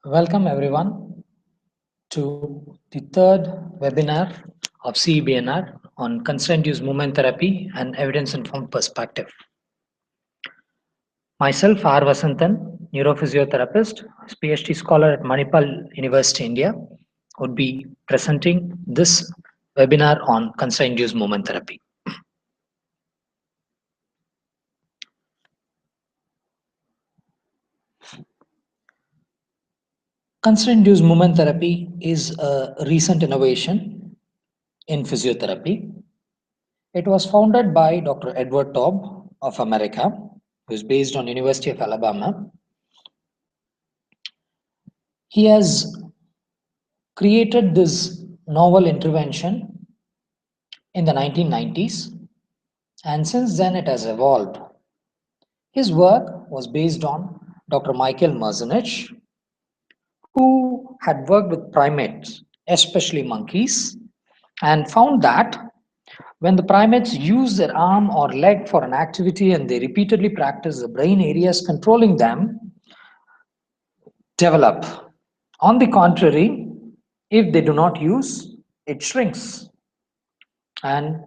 Welcome everyone to the third webinar of CEBNR on Constraint Induced Movement Therapy and Evidence Informed Perspective. Myself, R. Vasantan, neurophysiotherapist, PhD scholar at Manipal University, India, would be presenting this webinar on Constraint Induced Movement Therapy. Constraint Induced Movement Therapy is a recent innovation in physiotherapy. It was founded by Dr. Edward Taub of America, who is based on University of Alabama. He has created this novel intervention in the 1990s, and since then it has evolved. His work was based on Dr. Michael Merzenich, who had worked with primates, especially monkeys, and found that when the primates use their arm or leg for an activity and they repeatedly practice, the brain areas controlling them develop. On the contrary, if they do not use, it shrinks. And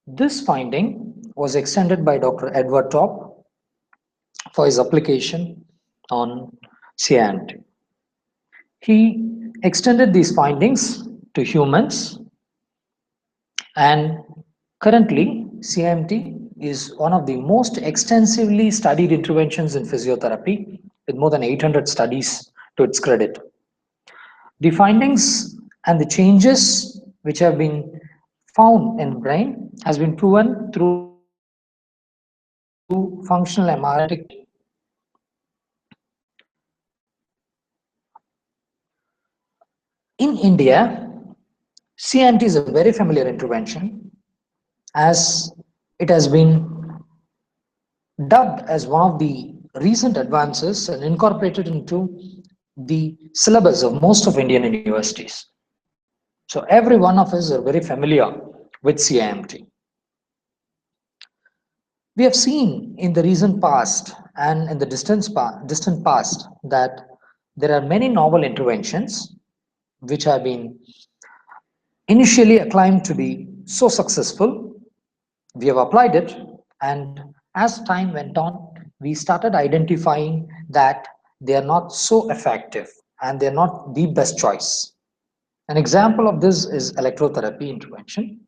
this finding was extended by Dr. Edward Taub for his application on CIMT. He extended these findings to humans, and currently CIMT is one of the most extensively studied interventions in physiotherapy with more than 800 studies to its credit. The findings and the changes which have been found in the brain has been proven through functional MRI. In India, CIMT is a very familiar intervention as it has been dubbed as one of the recent advances and incorporated into the syllabus of most of Indian universities. So every one of us are very familiar with CIMT. We have seen in the recent past and in the distant past that there are many novel interventions which have been initially acclaimed to be so successful. We have applied it, and as time went on, we started identifying that they are not so effective and they're not the best choice. An example of this is electrotherapy intervention.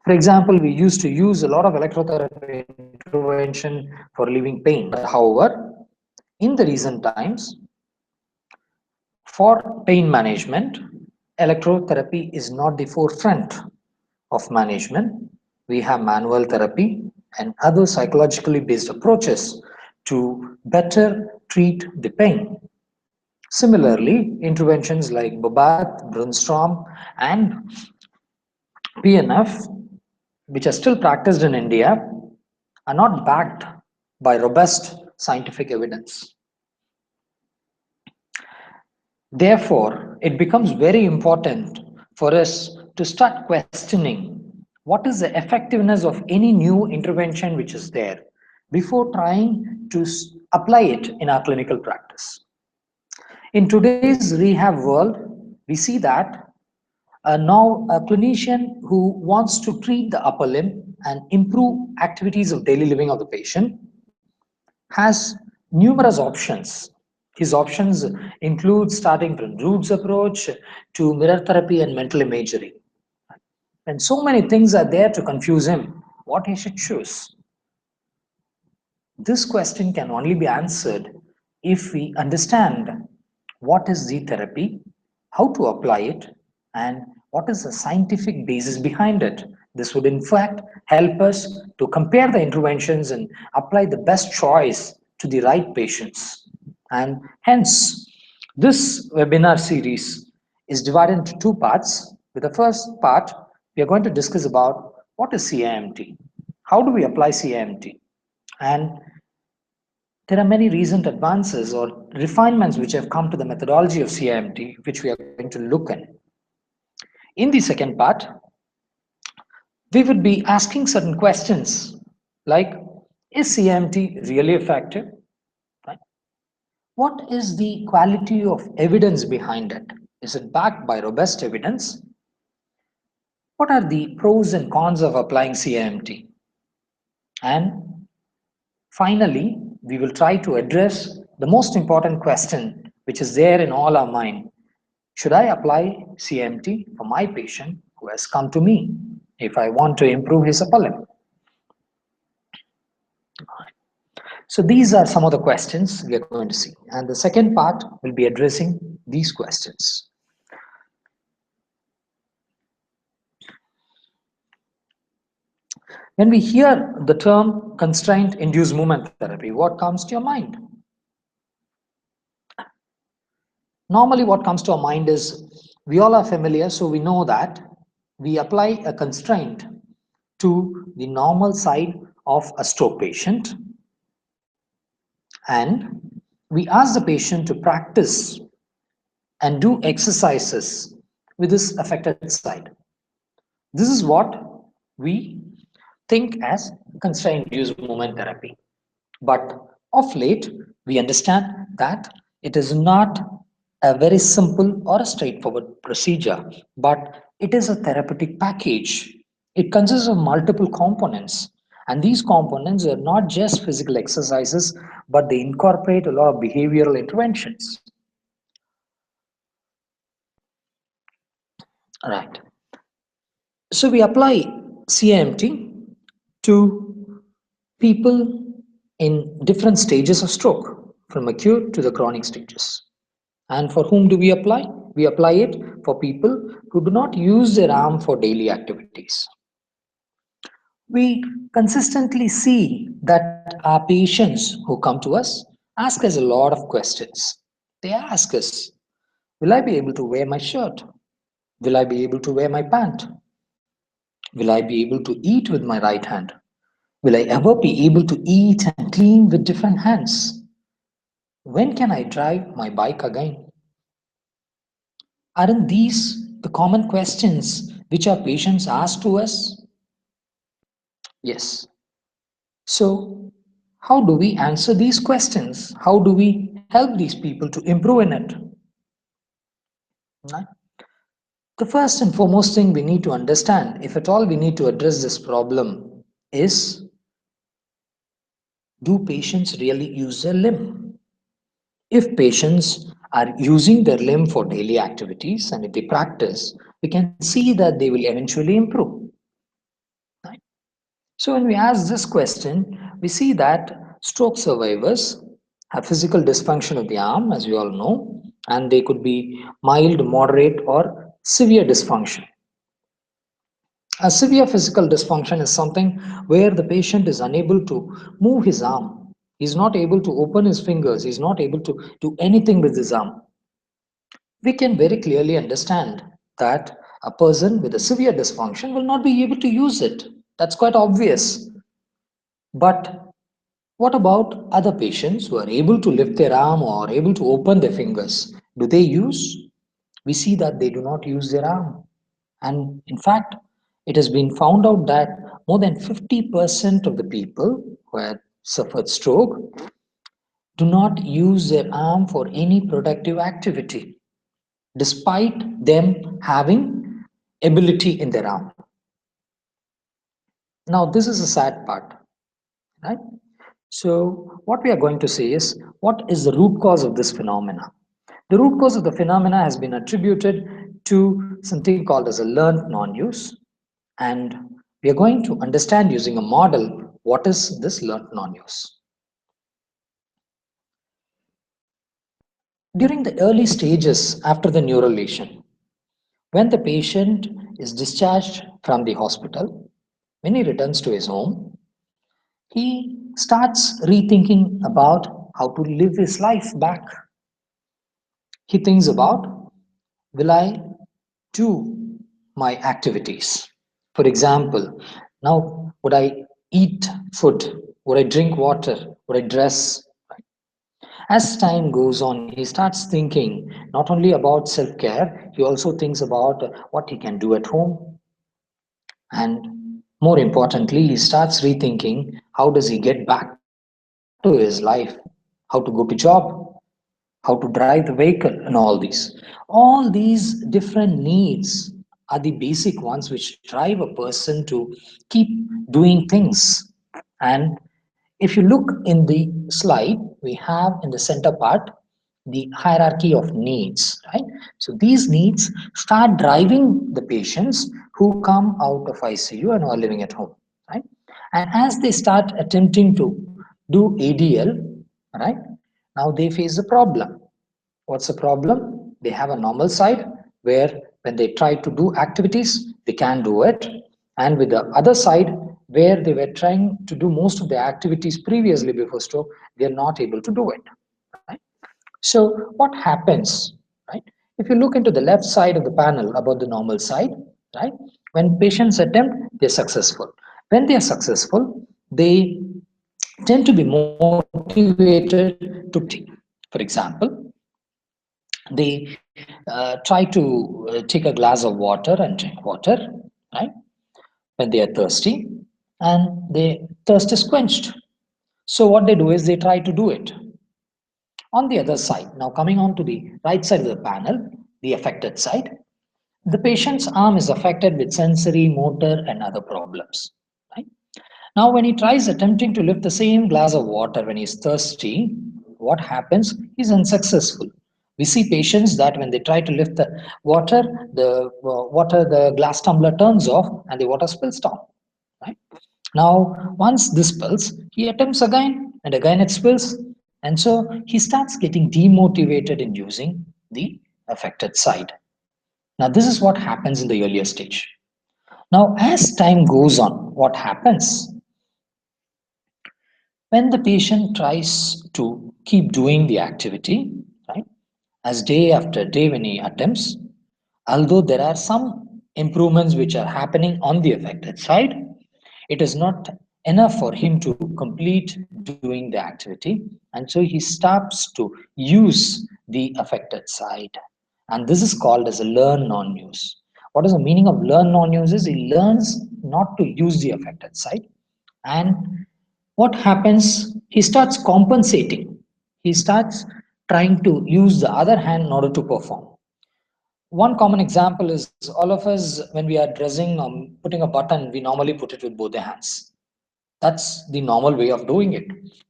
For example, we used to use a lot of electrotherapy intervention for relieving pain. However, in the recent times, for pain management, electrotherapy is not the forefront of management. We have manual therapy and other psychologically based approaches to better treat the pain. Similarly, interventions like Bobath, Brunstrom, and PNF, which are still practiced in India, are not backed by robust scientific evidence. Therefore, it becomes very important for us to start questioning what is the effectiveness of any new intervention which is there before trying to apply it in our clinical practice. In today's rehab world, we see that now a clinician who wants to treat the upper limb and improve activities of daily living of the patient has numerous options. His options include starting from roots approach to mirror therapy and mental imagery. And so many things are there to confuse him what he should choose. This question can only be answered if we understand what is the therapy, how to apply it, and what is the scientific basis behind it. This would in fact help us to compare the interventions and apply the best choice to the right patients. And hence, this webinar series is divided into two parts. With the first part, we are going to discuss about what is CIMT, how do we apply CIMT, and there are many recent advances or refinements which have come to the methodology of CIMT, which we are going to look at. In the second part, we would be asking certain questions like, is CIMT really effective? Right? What is the quality of evidence behind it? Is it backed by robust evidence? What are the pros and cons of applying CIMT? And finally, we will try to address the most important question which is there in all our mind. Should I apply CIMT for my patient who has come to me if I want to improve his upper limb? So these are some of the questions we are going to see. And the second part will be addressing these questions. When we hear the term constraint induced movement therapy, what comes to your mind? Normally what comes to our mind is, we all are familiar, so we know that we apply a constraint to the normal side of a stroke patient, and we ask the patient to practice and do exercises with this affected side. This is what we think as constraint induced movement therapy. But of late, we understand that it is not a very simple or a straightforward procedure, but it is a therapeutic package. It consists of multiple components, and these components are not just physical exercises, but they incorporate a lot of behavioral interventions. Right. So we apply CIMT to people in different stages of stroke, from acute to the chronic stages. And for whom do we apply? We apply it for people who do not use their arm for daily activities. We consistently see that our patients who come to us ask us a lot of questions. They ask us, will I be able to wear my shirt? Will I be able to wear my pant? Will I be able to eat with my right hand? Will I ever be able to eat and clean with different hands? When can I drive my bike again? Aren't these the common questions which our patients ask to us? Yes. So, how do we answer these questions? How do we help these people to improve in it? Right? The first and foremost thing we need to understand, if at all we need to address this problem, is, do patients really use their limb? If patients are using their limb for daily activities and if they practice, we can see that they will eventually improve. Right? So when we ask this question, we see that stroke survivors have physical dysfunction of the arm, as we all know, and they could be mild, moderate, or severe dysfunction. A severe physical dysfunction is something where the patient is unable to move his arm. He's not able to open his fingers. He's not able to do anything with his arm. We can very clearly understand that a person with a severe dysfunction will not be able to use it. That's quite obvious. But what about other patients who are able to lift their arm or able to open their fingers? Do they use? We see that they do not use their arm. And in fact, it has been found out that more than 50% of the people who had suffered stroke do not use their arm for any productive activity, despite them having ability in their arm. Now, this is a sad part, right? So, what we are going to say is, what is the root cause of this phenomena? The root cause of the phenomena has been attributed to something called as a learned non-use, and we are going to understand using a model what is this learned non-use. During the early stages after the neural lesion, when the patient is discharged from the hospital, when he returns to his home, he starts rethinking about how to live his life back. He thinks about, will I do my activities? For example, now would I eat food? Would I drink water? Would I dress? As time goes on, he starts thinking not only about self care, he also thinks about what he can do at home. And more importantly, he starts rethinking how does he get back to his life, how to go to job. how to drive the vehicle, and all these. All these different needs are the basic ones which drive a person to keep doing things. And if you look in the slide, we have in the center part the hierarchy of needs, right? So these needs start driving the patients who come out of ICU and are living at home, right? And as they start attempting to do ADL, right? Now they face a problem. What's the problem? They have a normal side where when they try to do activities, they can do it. And with the other side, where they were trying to do most of the activities previously before stroke, they are not able to do it. Right? So what happens? Right? If you look into the left side of the panel about the normal side, right? When patients attempt, they're successful. When they are successful, they tend to be motivated to for example, they try to take a glass of water and drink water, right? When they are thirsty, and their thirst is quenched. So what they do is they try to do it. On the other side, now coming on to the right side of the panel, the affected side, the patient's arm is affected with sensory, motor, and other problems. Right? Now, when he tries attempting to lift the same glass of water when he's thirsty, what happens? He's unsuccessful. We see patients that when they try to lift the glass tumbler turns off and the water spills down. Right? Now, once this spills, he attempts again and again it spills, and so he starts getting demotivated in using the affected side. Now, this is what happens in the earlier stage. Now, as time goes on, what happens? When the patient tries to keep doing the activity, right, as day after day when he attempts, although there are some improvements which are happening on the affected side, it is not enough for him to complete doing the activity, and so he stops to use the affected side. And this is called as a learn non-use. What is the meaning of learn non-use? Is he learns not to use the affected side, and what happens? He starts compensating. He starts trying to use the other hand in order to perform. One common example is all of us, when we are dressing or putting a button, we normally put it with both the hands. That's the normal way of doing it.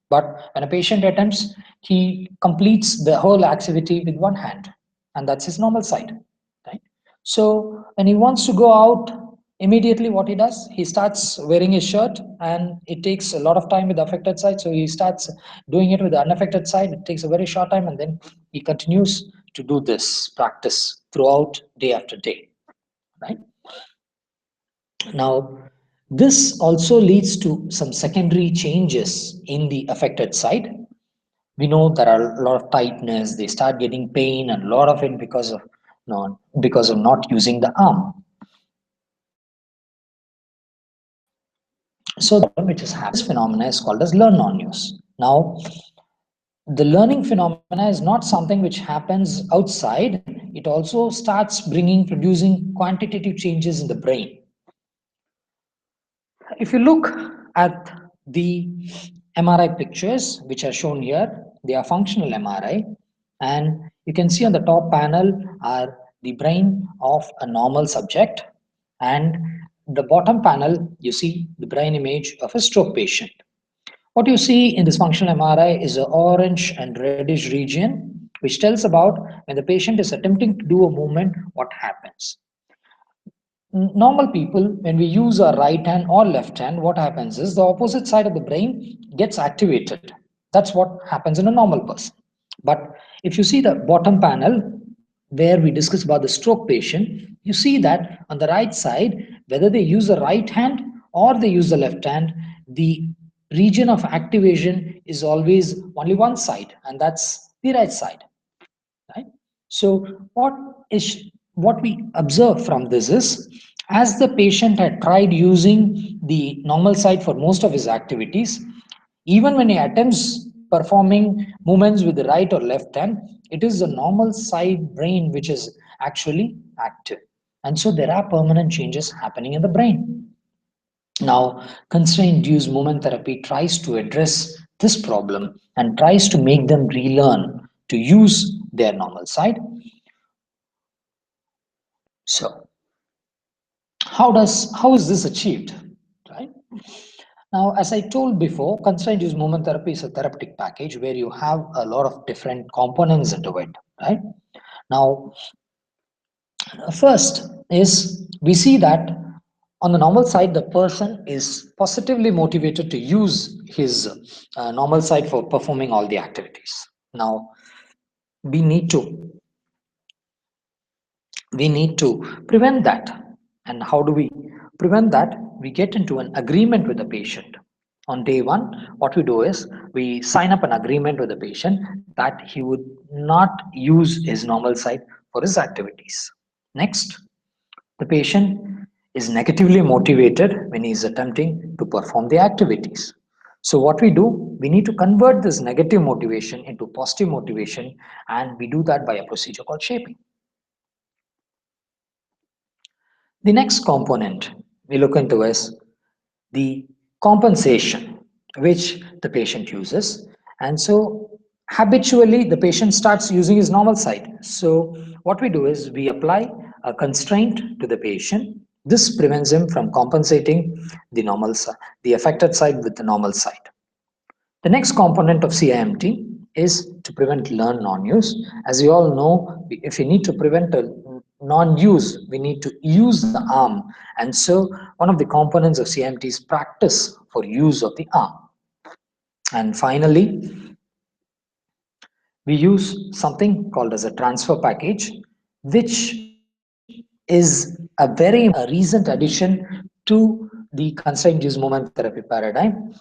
But when a patient attempts, he completes the whole activity with one hand, and that's his normal side. Right? So when he wants to go out, immediately what he does, he starts wearing his shirt, and it takes a lot of time with the affected side. So he starts doing it with the unaffected side. It takes a very short time, and then he continues to do this practice throughout day after day. Right? Now, this also leads to some secondary changes in the affected side. We know there are a lot of tightness, they start getting pain, and a lot of it because of not using the arm. So the which is happening, this phenomena is called as learn non-use. Now, the learning phenomena is not something which happens outside, it also starts producing quantitative changes in the brain. If you look at the MRI pictures which are shown here, they are functional MRI, and you can see on the top panel are the brain of a normal subject, and the bottom panel you see the brain image of a stroke patient. What you see in this functional MRI is an orange and reddish region which tells about when the patient is attempting to do a movement, what happens. Normal people, when we use our right hand or left hand, what happens is the opposite side of the brain gets activated. That's what happens in a normal person. But if you see the bottom panel where we discuss about the stroke patient, you see that on the right side, whether they use the right hand or they use the left hand, the region of activation is always only one side, and that's the right side. Right? So what we observe from this is, as the patient had tried using the normal side for most of his activities, even when he attempts performing movements with the right or left hand, it is the normal side brain which is actually active. And so there are permanent changes happening in the brain. Now, constraint induced movement therapy tries to address this problem and tries to make them relearn to use their normal side. So how is this achieved, right? Now, as I told before, constraint use movement therapy is a therapeutic package where you have a lot of different components into it, right? Now, first is we see that on the normal side, the person is positively motivated to use his normal side for performing all the activities. Now, we need to we need to prevent that. And how do we prevent that? We get into an agreement with the patient. On day one, what we do is we sign up an agreement with the patient that he would not use his normal side for his activities. Next, the patient is negatively motivated when he is attempting to perform the activities. So what we do, we need to convert this negative motivation into positive motivation, and we do that by a procedure called shaping. The next component we look into is the compensation which the patient uses. And so habitually the patient starts using his normal side. So what we do is we apply a constraint to the patient. This prevents him from compensating the normal side, the affected side with the normal side. The next component of CIMT is to prevent learn non-use. As you all know, if we need to prevent a non-use, we need to use the arm. And so one of the components of CIMT is practice for use of the arm. And finally, we use something called as a transfer package, which is a very recent addition to the constraint use movement therapy paradigm.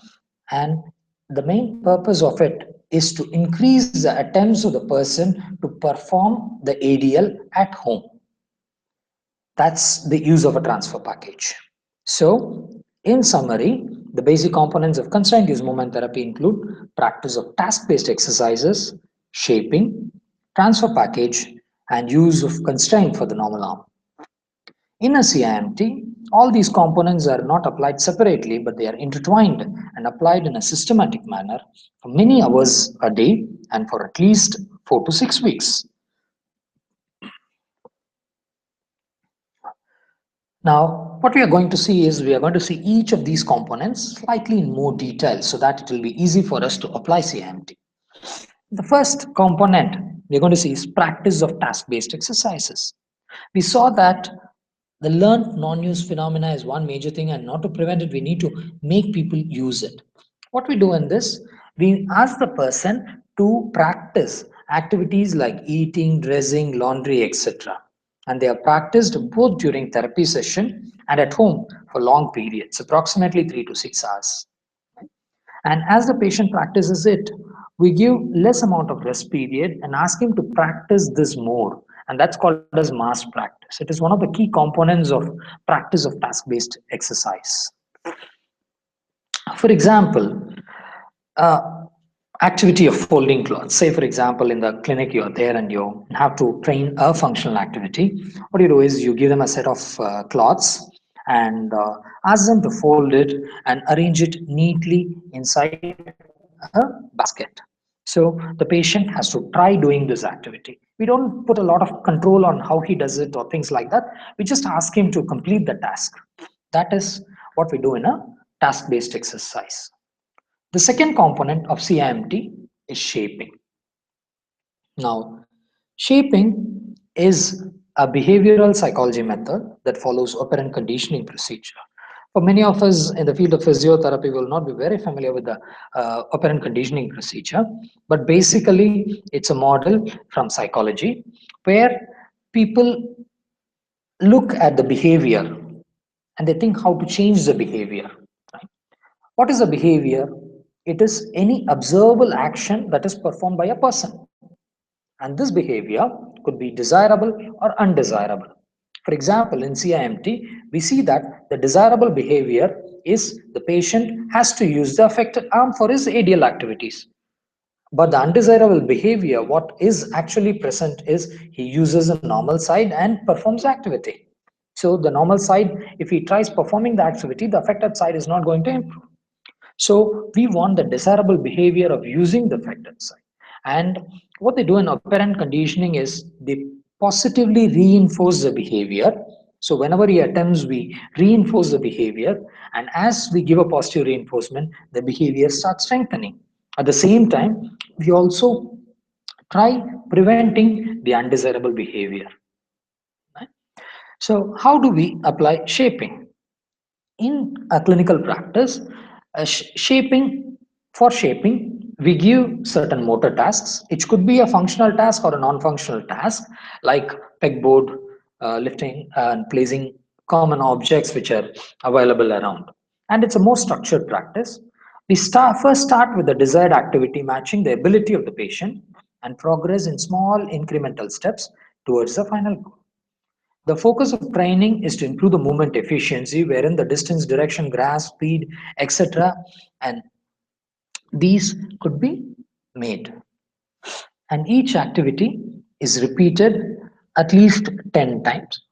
And the main purpose of it is to increase the attempts of the person to perform the ADL at home. That's the use of a transfer package. So, in summary, the basic components of constraint use movement therapy include practice of task-based exercises, shaping, transfer package, and use of constraint for the normal arm. In a CIMT, all these components are not applied separately, but they are intertwined and applied in a systematic manner for many hours a day and for at least 4 to 6 weeks. Now, what we are going to see is we are going to see each of these components slightly in more detail so that it will be easy for us to apply CIMT. The first component we're going to see is practice of task-based exercises. We saw that the learned non-use phenomena is one major thing, and not to prevent it, we need to make people use it. What we do in this, we ask the person to practice activities like eating, dressing, laundry, etc. And they are practiced both during therapy session and at home for long periods, approximately 3 to 6 hours. And as the patient practices it, we give less amount of rest period and ask him to practice this more. And that's called as mass practice. It is one of the key components of practice of task-based exercise. For example, activity of folding clothes. Say, for example, in the clinic, you're there and you have to train a functional activity. What you do is you give them a set of cloths and ask them to fold it and arrange it neatly inside a basket. So the patient has to try doing this activity. We don't put a lot of control on how he does it or things like that. We just ask him to complete the task. That is what we do in a task-based exercise. The second component of CIMT is shaping. Now, shaping is a behavioral psychology method that follows operant conditioning procedure. For many of us in the field of physiotherapy will not be very familiar with the operant conditioning procedure, but basically it's a model from psychology where people look at the behavior and they think how to change the behavior. Right? What is a behavior? It is any observable action that is performed by a person. And this behavior could be desirable or undesirable. For example, in CIMT, we see that the desirable behavior is the patient has to use the affected arm for his ADL activities. But the undesirable behavior, what is actually present is he uses a normal side and performs activity. So the normal side, if he tries performing the activity, the affected side is not going to improve. So we want the desirable behavior of using the affected side. And what they do in operant conditioning is they positively reinforce the behavior. So whenever he attempts, we reinforce the behavior, and as we give a positive reinforcement, the behavior starts strengthening. At the same time, we also try preventing the undesirable behavior. Right? So how do we apply shaping? In a clinical practice, shaping for shaping, we give certain motor tasks. It could be a functional task or a non-functional task, like pegboard, lifting and placing common objects which are available around. And it's a more structured practice. We first start with the desired activity matching the ability of the patient and progress in small incremental steps towards the final goal. The focus of training is to improve the movement efficiency, wherein the distance, direction, grasp, speed, etc. And these could be made. And each activity is repeated at least 10 times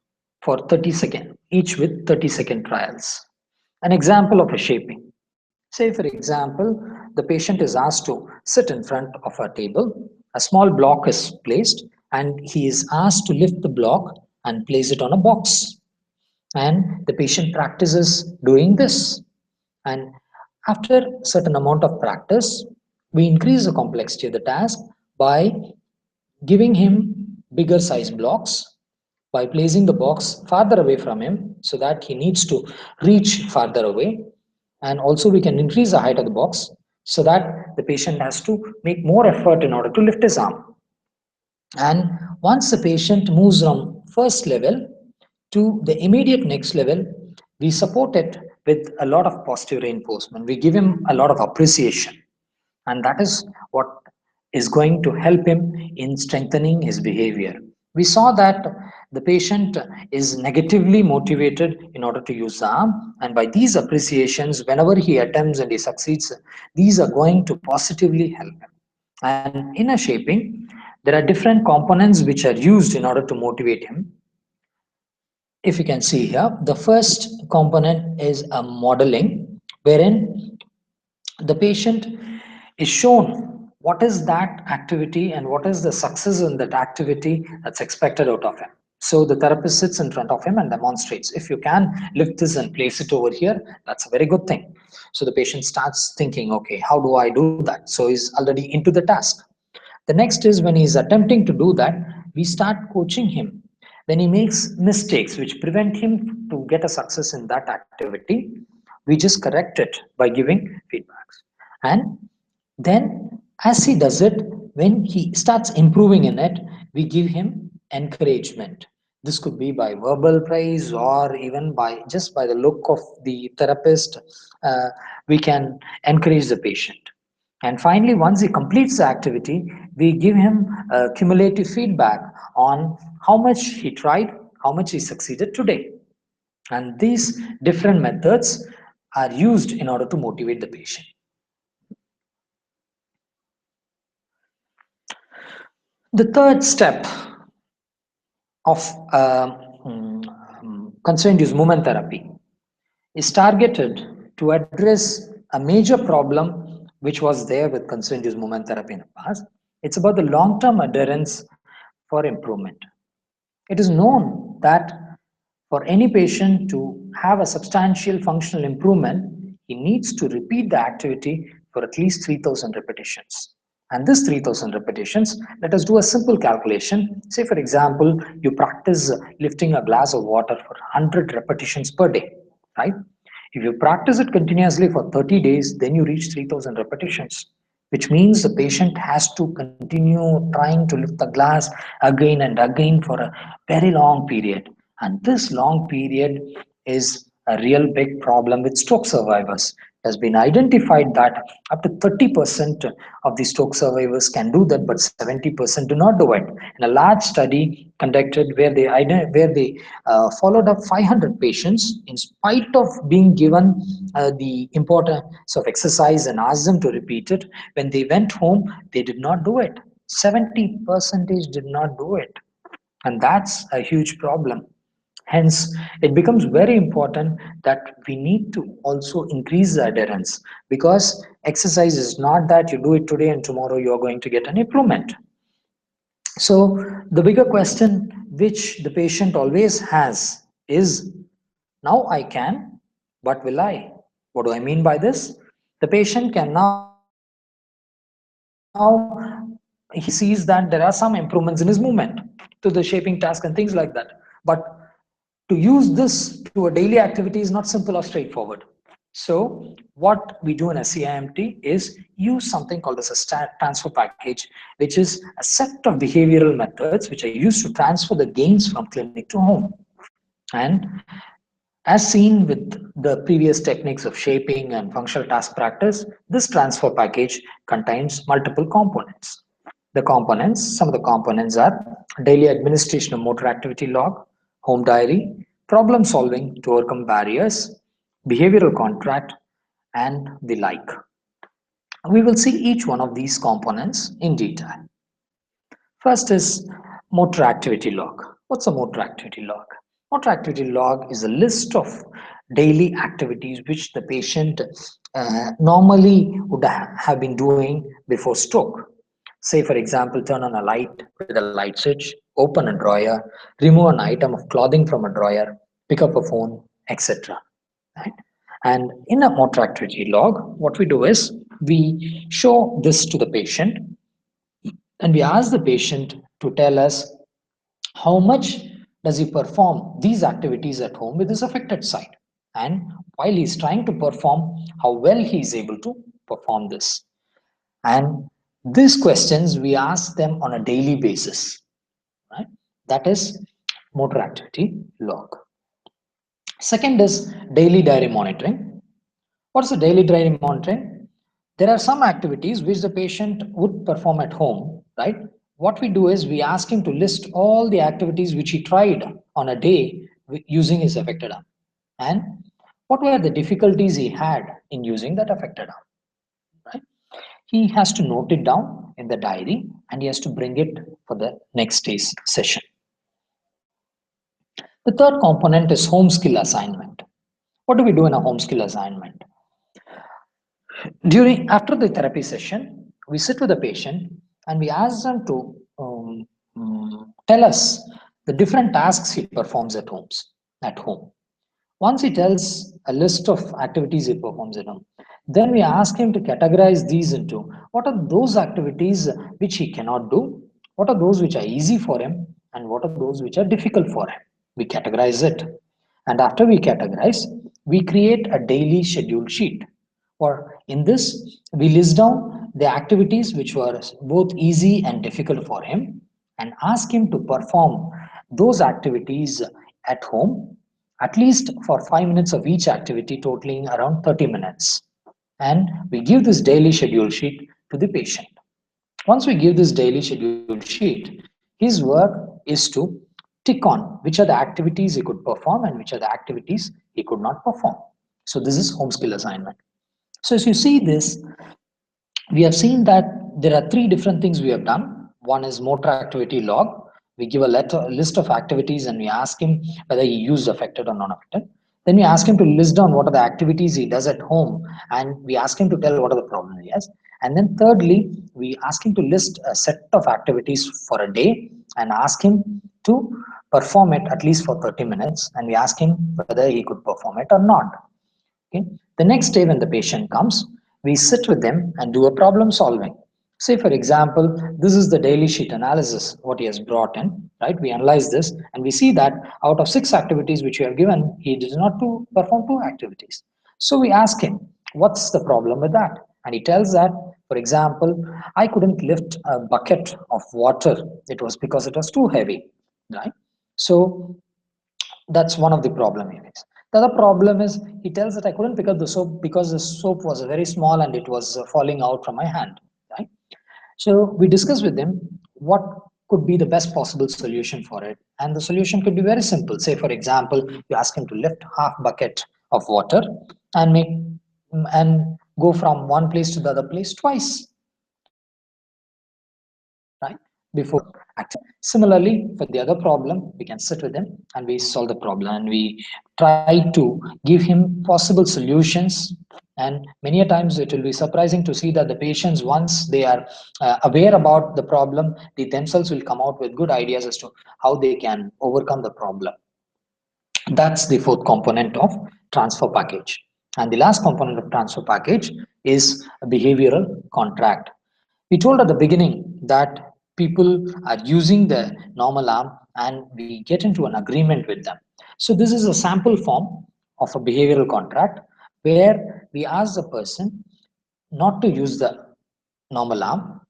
for 30 seconds, each with 30-second trials. An example of a shaping. Say, for example, the patient is asked to sit in front of a table, a small block is placed, and he is asked to lift the block and place it on a box. And the patient practices doing this. And after certain amount of practice, we increase the complexity of the task by giving him bigger size blocks, by placing the box farther away from him so that he needs to reach farther away. And also we can increase the height of the box so that the patient has to make more effort in order to lift his arm. And once the patient moves from first level to the immediate next level, we support it with a lot of positive reinforcement. We give him a lot of appreciation. And that is what is going to help him in strengthening his behavior. We saw that the patient is negatively motivated in order to use the arm, and by these appreciations, whenever he attempts and he succeeds, these are going to positively help him. And in a shaping, there are different components which are used in order to motivate him. If you can see here, the first component is a modeling, wherein the patient is shown what is that activity and what is the success in that activity that's expected out of him. So the therapist sits in front of him and demonstrates. If you can lift this and place it over here, that's a very good thing. So the patient starts thinking, okay, how do I do that? So he's already into the task. The next is when he's attempting to do that, we start coaching him. When he makes mistakes which prevent him to get a success in that activity, we just correct it by giving feedbacks. And then as he does it, when he starts improving in it, we give him encouragement. This could be by verbal praise or even by just by the look of the therapist. uh, we can encourage the patient. And finally, once he completes the activity, we give him cumulative feedback on how much he tried, how much he succeeded today. And these different methods are used in order to motivate the patient. The third step of constraint use movement therapy is targeted to address a major problem which was there with constraint use movement therapy in the past. It's about the long-term adherence for improvement. It is known that for any patient to have a substantial functional improvement, he needs to repeat the activity for at least 3,000 repetitions. And this 3,000 repetitions, let us do a simple calculation. Say, for example, you practice lifting a glass of water for 100 repetitions per day, right? If you practice it continuously for 30 days, then you reach 3,000 repetitions, which means the patient has to continue trying to lift the glass again and again for a very long period. And this long period is a real big problem with stroke survivors. It has been identified that up to 30% of the stroke survivors can do that, but 70% do not do it. In a large study conducted where they followed up 500 patients, in spite of being given the importance of exercise and asked them to repeat it, when they went home, they did not do it. 70% did not do it. And that's a huge problem. Hence, it becomes very important that we need to also increase the adherence, because exercise is not that you do it today and tomorrow you are going to get an improvement. So, the bigger question which the patient always has is, now I can, but will I? What do I mean by this? The patient can now, he sees that there are some improvements in his movement to the shaping task and things like that. But to use this to a daily activity is not simple or straightforward. So what we do in a CIMT is use something called as a transfer package, which is a set of behavioral methods which are used to transfer the gains from clinic to home. And as seen with the previous techniques of shaping and functional task practice, this transfer package contains multiple components. Some of the components are daily administration of motor activity log, home diary, problem solving to overcome barriers, behavioral contract, and the like. We will see each one of these components in detail. First is motor activity log. What's a motor activity log? Motor activity log is a list of daily activities which the patient normally would have been doing before stroke. Say, for example, turn on a light with a light switch, open a drawer, remove an item of clothing from a drawer, pick up a phone, etc. Right? And in a motor activity log, what we do is we show this to the patient and we ask the patient to tell us how much does he perform these activities at home with his affected side, and while he's trying to perform, how well he is able to perform this. And these questions we ask them on a daily basis, right? That is motor activity log. Second is daily diary monitoring. What's the daily diary monitoring? There are some activities which the patient would perform at home, right? What we do is we ask him to list all the activities which he tried on a day using his affected arm, and what were the difficulties he had in using that affected arm, right? He has to note it down in the diary and he has to bring it for the next day's session. The third component is home skill assignment. What do we do in a home skill assignment? During after the therapy session, we sit with the patient and we ask them to tell us the different tasks he performs at home. Once he tells a list of activities he performs at home, then we ask him to categorize these into what are those activities which he cannot do, what are those which are easy for him, and what are those which are difficult for him. We categorize it. And after we categorize, we create a daily schedule sheet. Or in this, we list down the activities which were both easy and difficult for him and ask him to perform those activities at home, at least for 5 minutes of each activity, totaling around 30 minutes. And we give this daily schedule sheet to the patient. Once we give this daily schedule sheet, his work is to tick on which are the activities he could perform and which are the activities he could not perform. So this is home skill assignment. So as you see this, we have seen that there are three different things we have done. One is motor activity log. We give a list of activities and we ask him whether he used affected or non-affected. Then we ask him to list down what are the activities he does at home and we ask him to tell what are the problems he has. And then thirdly, we ask him to list a set of activities for a day and ask him to perform it at least for 30 minutes and we ask him whether he could perform it or not. Okay. The next day when the patient comes, we sit with them and do a problem solving. Say for example, this is the daily sheet analysis, what he has brought in, right? We analyze this and we see that out of 6 activities which we have given, he did not perform 2 activities. So we ask him, what's the problem with that? And he tells that, for example, I couldn't lift a bucket of water. It was because it was too heavy, right? So that's one of the problem he faced. The other problem is he tells that I couldn't pick up the soap because the soap was very small and it was falling out from my hand. Right? So we discuss with him what could be the best possible solution for it, and the solution could be very simple. Say for example, you ask him to lift half bucket of water and make and go from one place to the other place twice. Right? This is one of the solution. before acting. Similarly, for the other problem, we can sit with him and we solve the problem and we try to give him possible solutions. And many a times it will be surprising to see that the patients, once they are aware about the problem, they themselves will come out with good ideas as to how they can overcome the problem. That's the fourth component of transfer package. And the last component of transfer package is a behavioral contract. We told at the beginning that people are using the normal arm and we get into an agreement with them. So this is a sample form of a behavioral contract where we ask the person not to use the normal arm.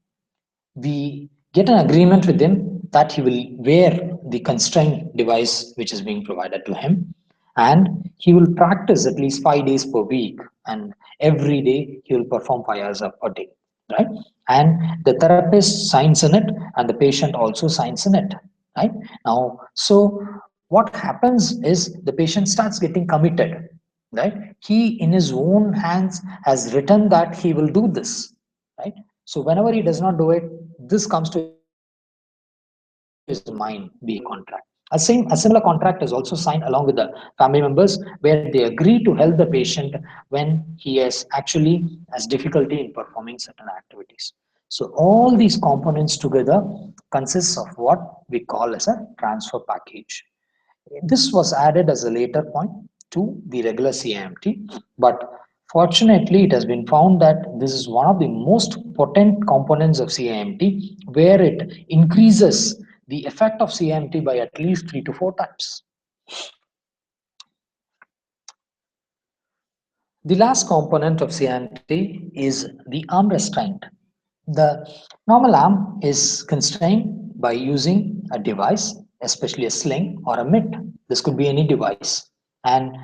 We get an agreement with him that he will wear the constraint device which is being provided to him, and he will practice at least 5 days per week, and every day he will perform 5 hours a day, right? And the therapist signs in it and the patient also signs in it, right? Now, so what happens is the patient starts getting committed, right? He in his own hands has written that he will do this, right? So whenever he does not do it, this comes to his mind, be a contract. A similar contract is also signed along with the family members where they agree to help the patient when he is actually has difficulty in performing certain activities. So all these components together consists of what we call as a transfer package. This was added as a later point to the regular CIMT, but fortunately it has been found that this is one of the most potent components of CIMT where it increases the effect of CIMT by at least 3 to 4 times. The last component of CIMT is the arm restraint. The normal arm is constrained by using a device, especially a sling or a mitt. This could be any device. And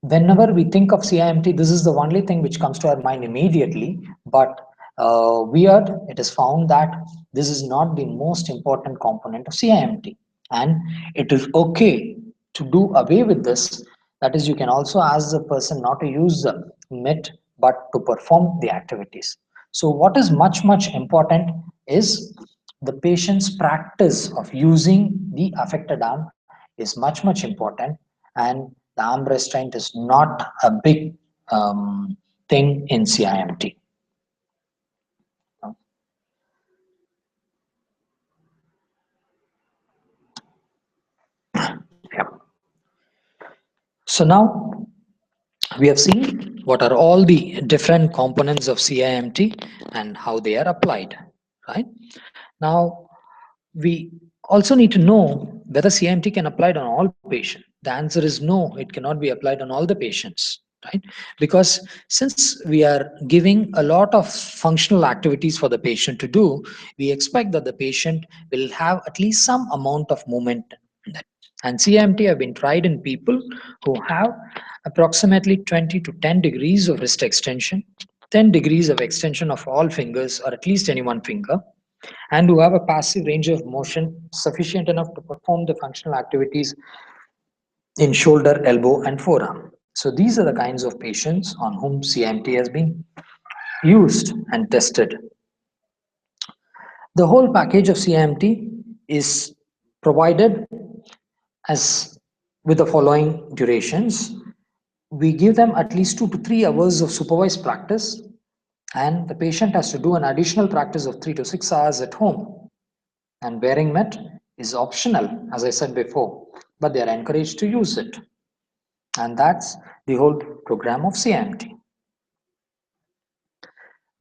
whenever we think of CIMT, this is the only thing which comes to our mind immediately. But weird, it is found that this is not the most important component of CIMT. And it is okay to do away with this. That is, you can also ask the person not to use the mitt, but to perform the activities. So what is much important is the patient's practice of using the affected arm is much important, and the arm restraint is not a big thing in CIMT. Yeah. So now we have seen what are all the different components of CIMT and how they are applied, right? Now, we also need to know whether CIMT can apply on all patients. The answer is no, it cannot be applied on all the patients, right? Because since we are giving a lot of functional activities for the patient to do, we expect that the patient will have at least some amount of movement in that. And CIMT have been tried in people who have approximately 20 to 10 degrees of wrist extension, 10 degrees of extension of all fingers or at least any one finger, and who have a passive range of motion sufficient enough to perform the functional activities in shoulder, elbow, and forearm. So these are the kinds of patients on whom CIMT has been used and tested. The whole package of CIMT is provided as with the following durations. We give them at least 2 to 3 hours of supervised practice, and the patient has to do an additional practice of 3 to 6 hours at home. And wearing mitt is optional, as I said before, but they are encouraged to use it. And that's the whole program of CIMT.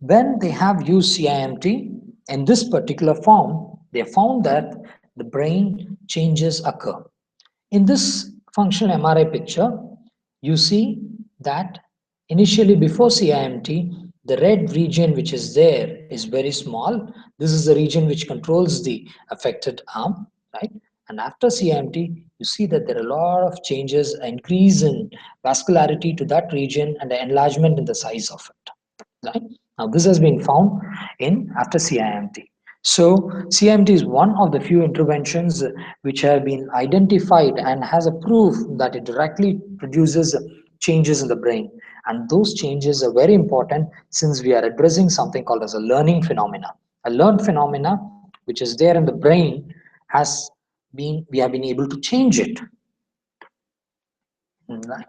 When they have used CIMT in this particular form, they found that the brain changes occur. In this functional MRI picture, you see that initially before CIMT, the red region which is there is very small. This is the region which controls the affected arm, right? And after CIMT, you see that there are a lot of changes, an increase in vascularity to that region and an enlargement in the size of it, right? Now this has been found in after CIMT. So CIMT is one of the few interventions which have been identified and has a proof that it directly produces changes in the brain. And those changes are very important since we are addressing something called as a learning phenomena. A learned phenomena which is there in the brain has been, we have been able to change it. Right.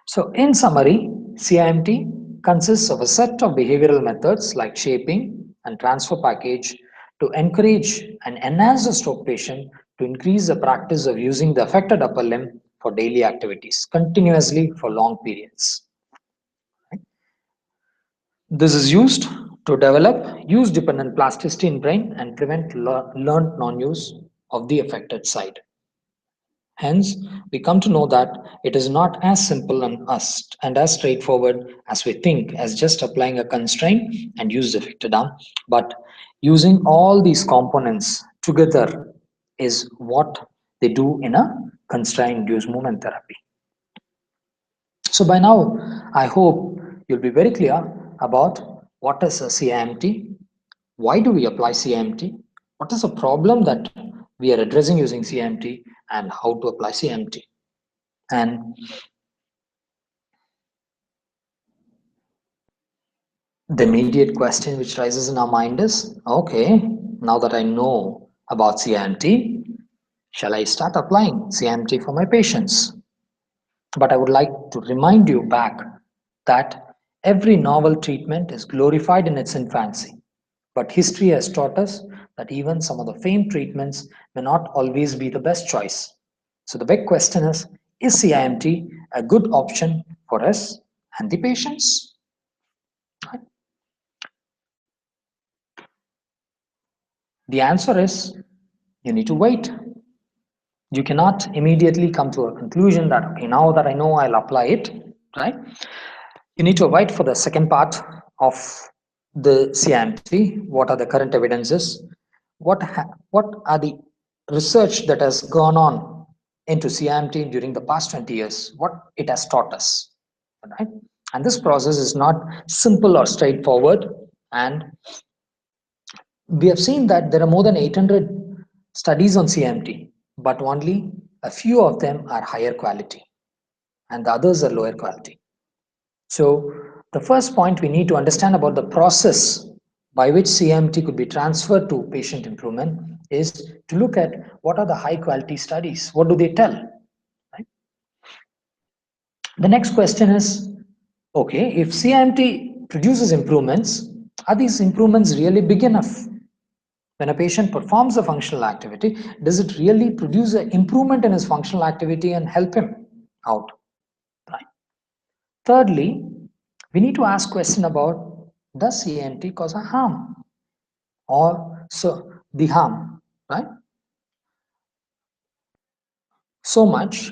So in summary, CIMT consists of a set of behavioral methods like shaping and transfer package to encourage and enhance the stroke patient to increase the practice of using the affected upper limb for daily activities continuously for long periods. This is used to develop use-dependent plasticity in brain and prevent learned non-use of the affected side. Hence, we come to know that it is not as simple and as straightforward as we think as just applying a constraint and use the affected arm, but using all these components together is what they do in a constraint-induced movement therapy. So by now, I hope you'll be very clear about what is a CIMT, why do we apply CIMT, what is the problem that we are addressing using CIMT, and how to apply CIMT. And the immediate question which rises in our mind is, okay, now that I know about CIMT, shall I start applying CIMT for my patients? But I would like to remind you back that every novel treatment is glorified in its infancy. But history has taught us that even some of the famed treatments may not always be the best choice. So the big question is CIMT a good option for us and the patients? The answer is you need to wait. You cannot immediately come to a conclusion that, okay, now that I know, I'll apply it, right? You need to wait for the second part of the CIMT. What are the current evidences? What are the research that has gone on into CIMT during the past 20 years? What it has taught us, right? And this process is not simple or straightforward. And we have seen that there are more than 800 studies on CIMT, but only a few of them are higher quality and the others are lower quality. So the first point we need to understand about the process by which CIMT could be transferred to patient improvement is to look at what are the high quality studies, what do they tell, right? The next question is, okay, if CIMT produces improvements, are these improvements really big enough? When a patient performs a functional activity, does it really produce an improvement in his functional activity and help him out? Right. Thirdly, we need to ask question about, does CIMT cause a harm or so the harm, right? So much,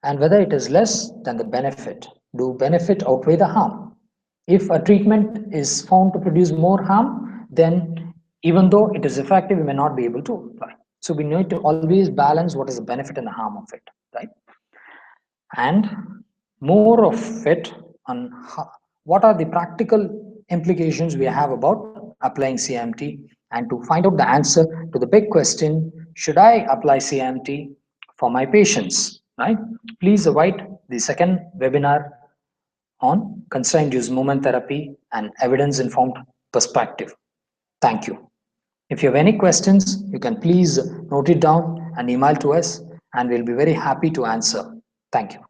and whether it is less than the benefit. Do benefit outweigh the harm? If a treatment is found to produce more harm, then even though it is effective, we may not be able to apply. So we need to always balance what is the benefit and the harm of it, right? And more of it on what are the practical implications we have about applying CIMT, and to find out the answer to the big question, should I apply CIMT for my patients, right? Please await the second webinar on constraint-induced movement therapy and evidence-informed perspective. Thank you. If you have any questions, you can please note it down and email to us, and we'll be very happy to answer. Thank you.